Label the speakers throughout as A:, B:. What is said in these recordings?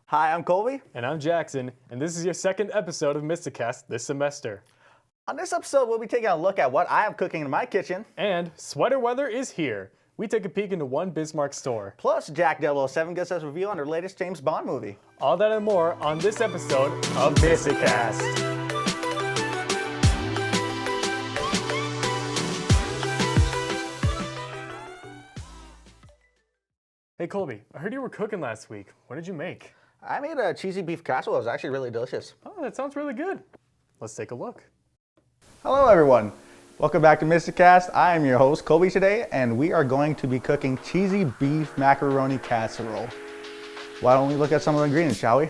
A: Hi, I'm Kolby.
B: And I'm Jackson, and this is your second episode of MystiCast this semester.
A: On this episode, we'll be taking a look at what I am cooking in my kitchen.
B: And sweater weather is here. We take a peek into one Bismarck store.
A: Plus, Jack 007 gives us a review on their latest James Bond movie.
B: All that and more on this episode of MystiCast. Hey Kolby, I heard you were cooking last week. What did you make?
A: I made a cheesy beef casserole. It was actually really delicious.
B: Oh, that sounds really good. Let's take a look.
A: Hello, everyone. Welcome back to MystiCast. I am your host, Kolby, today, and we are going to be cooking cheesy beef macaroni casserole. Why don't we look at some of the ingredients, shall we?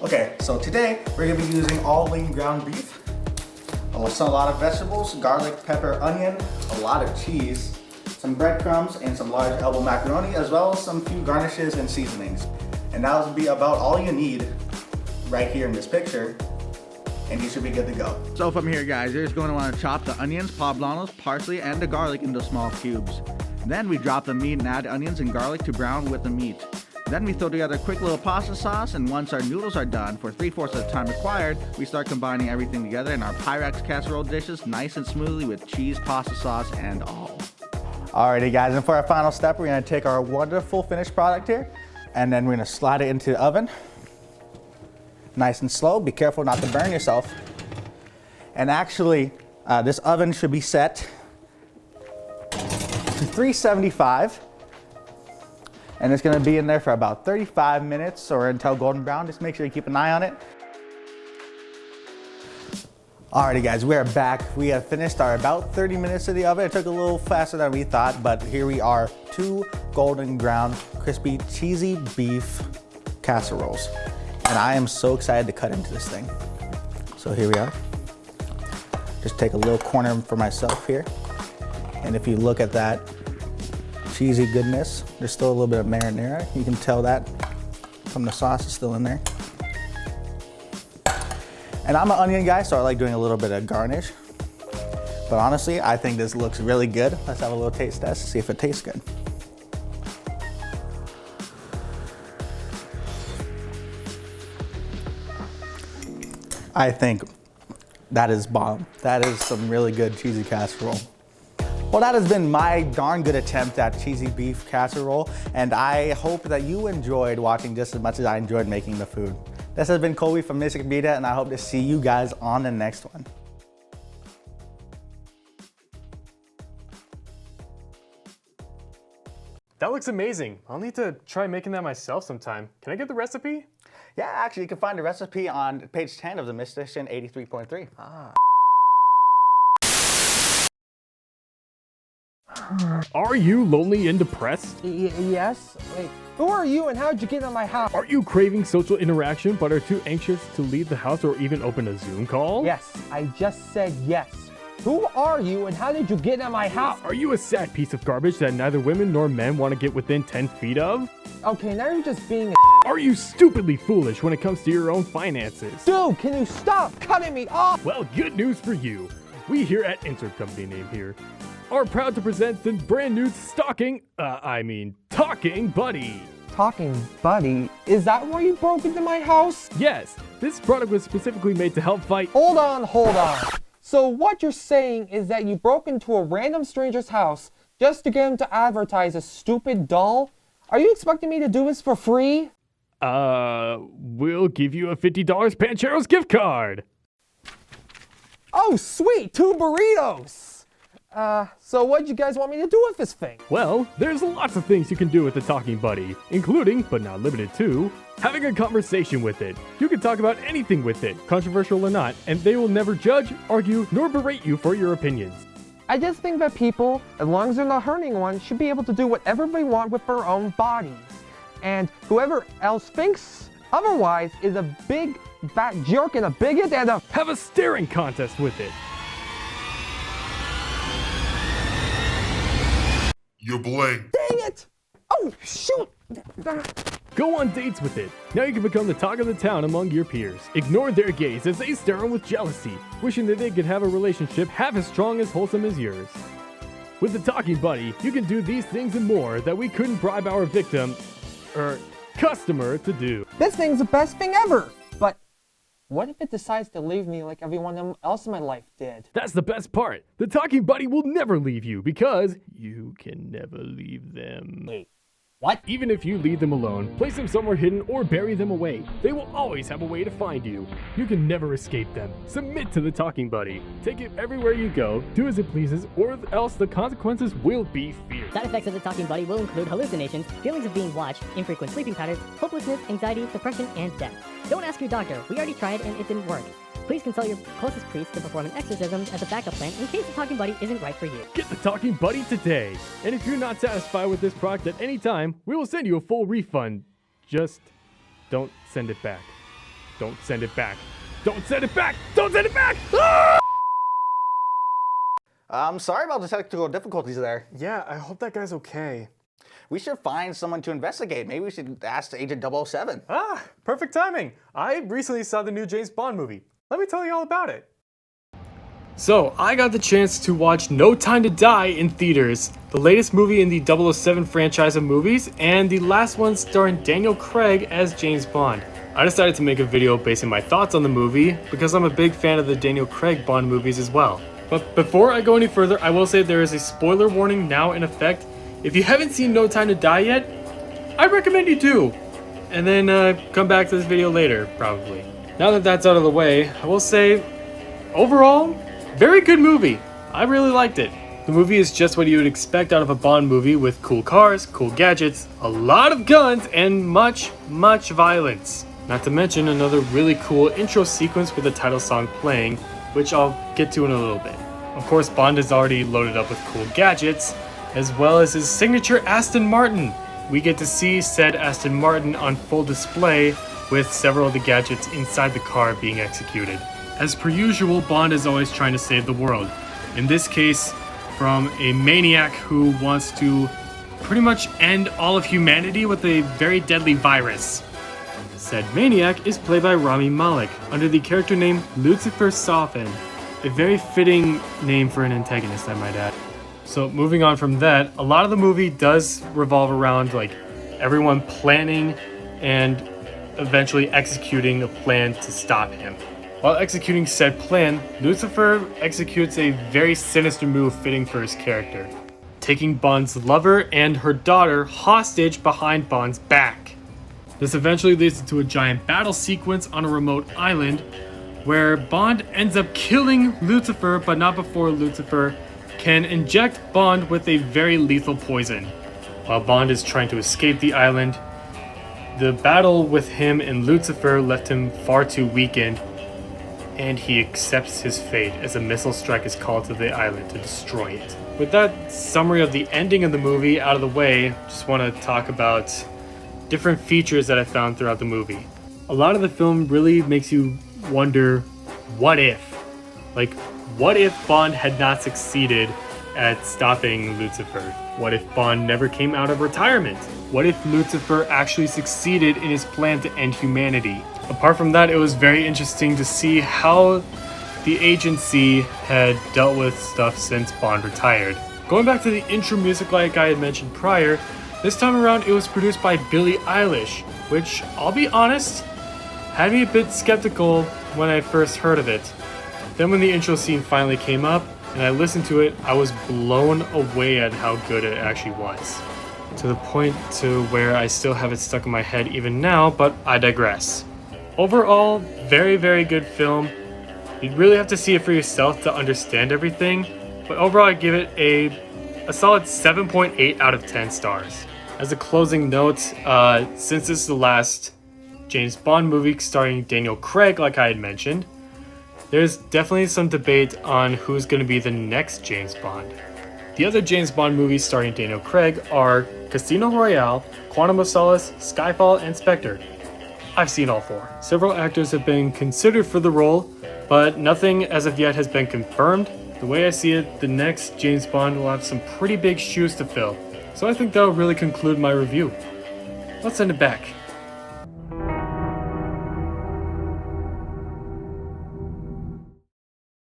A: Okay, so today we're going to be using all lean ground beef, a lot of vegetables, garlic, pepper, onion, a lot of cheese, some breadcrumbs, and some large elbow macaroni, as well as some few garnishes and seasonings. And that will be about all you need right here in this picture, and you should be good to go. So from here, guys, you're just going to want to chop the onions, poblanos, parsley, and the garlic into small cubes. Then we drop the meat and add onions and garlic to brown with the meat. Then we throw together a quick little pasta sauce, and once our noodles are done, for 3/4 of the time required, we start combining everything together in our Pyrex casserole dishes, nice and smoothly with cheese, pasta sauce, and all. Alrighty, guys, and for our final step, we're going to take our wonderful finished product here, and then we're going to slide it into the oven. Nice and slow. Be careful not to burn yourself. And actually, this oven should be set to 375. And it's going to be in there for about 35 minutes or until golden brown. Just make sure you keep an eye on it. Alrighty, guys, we are back. We have finished our about 30 minutes of the oven. It took a little faster than we thought, but here we are, 2 golden brown, crispy, cheesy beef casseroles. And I am so excited to cut into this thing. So here we are. Just take a little corner for myself here. And if you look at that cheesy goodness, there's still a little bit of marinara. You can tell that from the sauce is still in there. And I'm an onion guy, so I like doing a little bit of garnish. But honestly, I think this looks really good. Let's have a little taste test to see if it tastes good. I think that is bomb. That is some really good cheesy casserole. Well, that has been my darn good attempt at cheesy beef casserole, and I hope that you enjoyed watching just as much as I enjoyed making the food. This has been Kolby from Mystic Media, and I hope to see you guys on the next one.
B: That looks amazing. I'll need to try making that myself sometime. Can I get the recipe?
A: Yeah, actually, you can find the recipe on page 10 of the Mystic 83.3.
B: Are you lonely and depressed?
C: Yes? Wait, who are you and how'd you get in my house?
B: Are you craving social interaction but are too anxious to leave the house or even open a Zoom call?
C: Yes, I just said yes. Who are you and how did you get in my house?
B: Are you a sad piece of garbage that neither women nor men want to get within 10 feet of?
C: Okay, now you're just being
B: Are you stupidly foolish when it comes to your own finances?
C: Dude, can you stop cutting me off?
B: Well, good news for you. We here at Insert Company Name here are proud to present the brand new Talking Buddy.
C: Talking buddy? Is that why you broke into my house?
B: Yes, this product was specifically made to help fight.
C: Hold on. So what you're saying is that you broke into a random stranger's house just to get him to advertise a stupid doll? Are you expecting me to do this for free?
B: We'll give you a $50 Pancheros gift card.
C: Oh, sweet, 2 burritos. So what you guys want me to do with this thing?
B: Well, there's lots of things you can do with the Talking Buddy, including, but not limited to, having a conversation with it. You can talk about anything with it, controversial or not, and they will never judge, argue, nor berate you for your opinions.
C: I just think that people, as long as they're not hurting one, should be able to do whatever they want with their own bodies. And whoever else thinks otherwise is a big, fat jerk and a bigot and a...
B: Have a staring contest with it.
D: You blink.
C: Dang it! Oh, shoot!
B: Go on dates with it. Now you can become the talk of the town among your peers. Ignore their gaze as they stare on with jealousy, wishing that they could have a relationship half as strong as wholesome as yours. With the Talking Buddy, you can do these things and more that we couldn't bribe our victim, customer to do.
C: This thing's the best thing ever! But what if it decides to leave me like everyone else in my life did?
B: That's the best part. The talking buddy will never leave you because you can never leave them.
C: Wait, what?
B: Even if you leave them alone, place them somewhere hidden, or bury them away, they will always have a way to find you. You can never escape them. Submit to the talking buddy. Take it everywhere you go, do as it pleases, or else the consequences will be fierce.
D: Side effects of the talking buddy will include hallucinations, feelings of being watched, infrequent sleeping patterns, hopelessness, anxiety, depression, and death. Don't ask your doctor. We already tried and it didn't work. Please consult your closest priest to perform an exorcism as a backup plan in case the talking buddy isn't right for you.
B: Get the talking buddy today. And if you're not satisfied with this product at any time, we will send you a full refund. Just don't send it back. Don't send it back. Don't send it back! Don't send it back! Ah!
A: I'm sorry about the technical difficulties there.
E: Yeah, I hope that guy's okay.
A: We should find someone to investigate. Maybe we should ask Agent 007.
E: Ah, perfect timing. I recently saw the new James Bond movie. Let me tell you all about it.
B: So, I got the chance to watch No Time to Die in theaters, the latest movie in the 007 franchise of movies, and the last one starring Daniel Craig as James Bond. I decided to make a video basing my thoughts on the movie because I'm a big fan of the Daniel Craig Bond movies as well. But before I go any further, I will say there is a spoiler warning now in effect. If you haven't seen No Time to Die yet, I recommend you do. And then come back to this video later, probably. Now that that's out of the way, I will say, overall, very good movie. I really liked it. The movie is just what you would expect out of a Bond movie with cool cars, cool gadgets, a lot of guns, and much, much violence. Not to mention another really cool intro sequence with the title song playing, which I'll get to in a little bit. Of course, Bond is already loaded up with cool gadgets, as well as his signature Aston Martin. We get to see said Aston Martin on full display with several of the gadgets inside the car being executed. As per usual, Bond is always trying to save the world. In this case, from a maniac who wants to pretty much end all of humanity with a very deadly virus. Said maniac is played by Rami Malek under the character name Lucifer Sofin. A very fitting name for an antagonist, I might add. So moving on from that, a lot of the movie does revolve around like everyone planning and eventually executing a plan to stop him. While executing said plan, Lucifer executes a very sinister move fitting for his character, taking Bond's lover and her daughter hostage behind Bond's back. This eventually leads to a giant battle sequence on a remote island where Bond ends up killing Lucifer, but not before Lucifer can inject Bond with a very lethal poison. While Bond is trying to escape the island, the battle with him and Lucifer left him far too weakened, and he accepts his fate as a missile strike is called to the island to destroy it. With that summary of the ending of the movie out of the way, just want to talk about different features that I found throughout the movie. A lot of the film really makes you wonder, what if? Like, what if Bond had not succeeded at stopping Lucifer? What if Bond never came out of retirement? What if Lucifer actually succeeded in his plan to end humanity? Apart from that, it was very interesting to see how the agency had dealt with stuff since Bond retired. Going back to the intro music like I had mentioned prior, this time around it was produced by Billie Eilish, which, I'll be honest, had me a bit skeptical when I first heard of it. Then when the intro scene finally came up and I listened to it, I was blown away at how good it actually was. To the point to where I still have it stuck in my head even now, but I digress. Overall, very, very good film. You'd really have to see it for yourself to understand everything, but overall I give it a solid 7.8 out of 10 stars. As a closing note, since this is the last James Bond movie starring Daniel Craig, like I had mentioned, there's definitely some debate on who's going to be the next James Bond. The other James Bond movies starring Daniel Craig are Casino Royale, Quantum of Solace, Skyfall, and Spectre. I've seen all four. Several actors have been considered for the role, but nothing as of yet has been confirmed. The way I see it, the next James Bond will have some pretty big shoes to fill. So I think that'll really conclude my review. Let's send it back.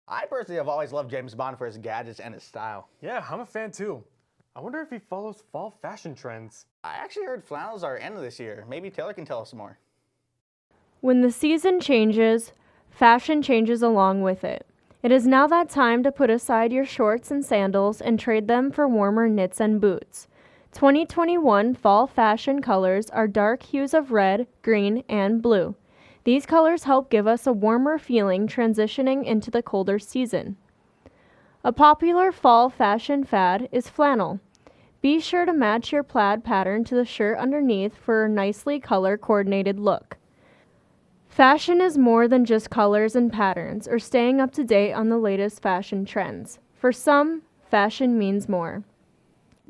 A: I personally have always loved James Bond for his gadgets and his style.
E: Yeah, I'm a fan too. I wonder if he follows fall fashion trends.
A: I actually heard flannels are end of this year. Maybe Taylor can tell us more.
F: When the season changes, fashion changes along with it. It is now that time to put aside your shorts and sandals and trade them for warmer knits and boots. 2021 fall fashion colors are dark hues of red, green, and blue. These colors help give us a warmer feeling transitioning into the colder season. A popular fall fashion fad is flannel. Be sure to match your plaid pattern to the shirt underneath for a nicely color-coordinated look. Fashion is more than just colors and patterns or staying up to date on the latest fashion trends. For some, fashion means more.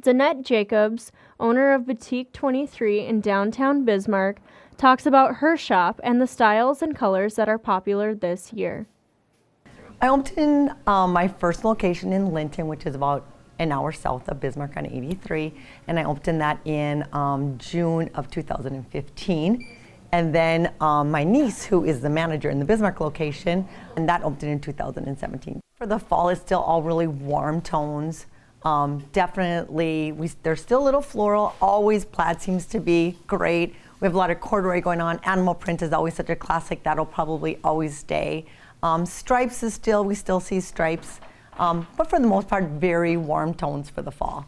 F: Danette Jacobs, owner of Boutique 23 in downtown Bismarck, talks about her shop and the styles and colors that are popular this year.
G: I opened my first location in Linton, which is about an hour south of Bismarck on 83, and I opened that in June of 2015. And then my niece, who is the manager in the Bismarck location, and that opened in 2017. For the fall, it's still all really warm tones. Definitely, there's still a little floral. Always plaid seems to be great. We have a lot of corduroy going on. Animal print is always such a classic. That'll probably always stay. Stripes is still, we still see stripes. But for the most part, very warm tones for the fall.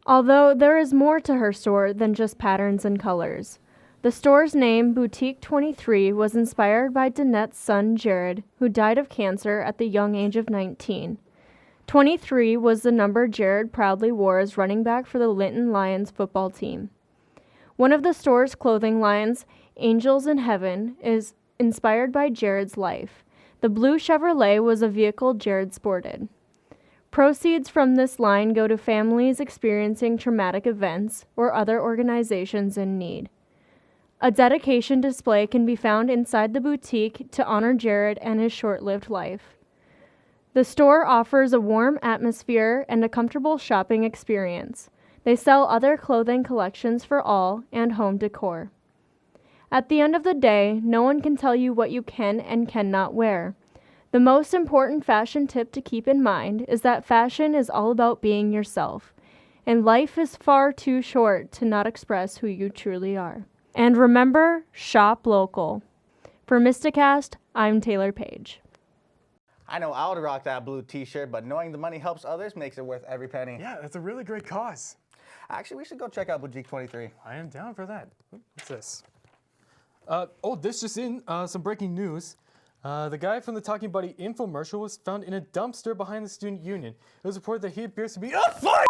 F: Although there is more to her store than just patterns and colors. The store's name, Boutique 23, was inspired by Danette's son, Jared, who died of cancer at the young age of 19. 23 was the number Jared proudly wore as running back for the Linton Lions football team. One of the store's clothing lines, Angels in Heaven, is inspired by Jared's life. The blue Chevrolet was a vehicle Jared sported. Proceeds from this line go to families experiencing traumatic events or other organizations in need. A dedication display can be found inside the boutique to honor Jared and his short-lived life. The store offers a warm atmosphere and a comfortable shopping experience. They sell other clothing collections for all and home decor. At the end of the day, no one can tell you what you can and cannot wear. The most important fashion tip to keep in mind is that fashion is all about being yourself, and life is far too short to not express who you truly are. And remember, shop local. For MystiCast, I'm Taylor Page.
A: I know I would rock that blue t-shirt, but knowing the money helps others makes it worth every penny.
E: Yeah, that's a really great cause.
A: Actually, we should go check out Boutique 23.
E: I am down for that. What's this? This just in, some breaking news. The guy from the Talking Buddy infomercial was found in a dumpster behind the student union. It was reported that he appears to be a fight!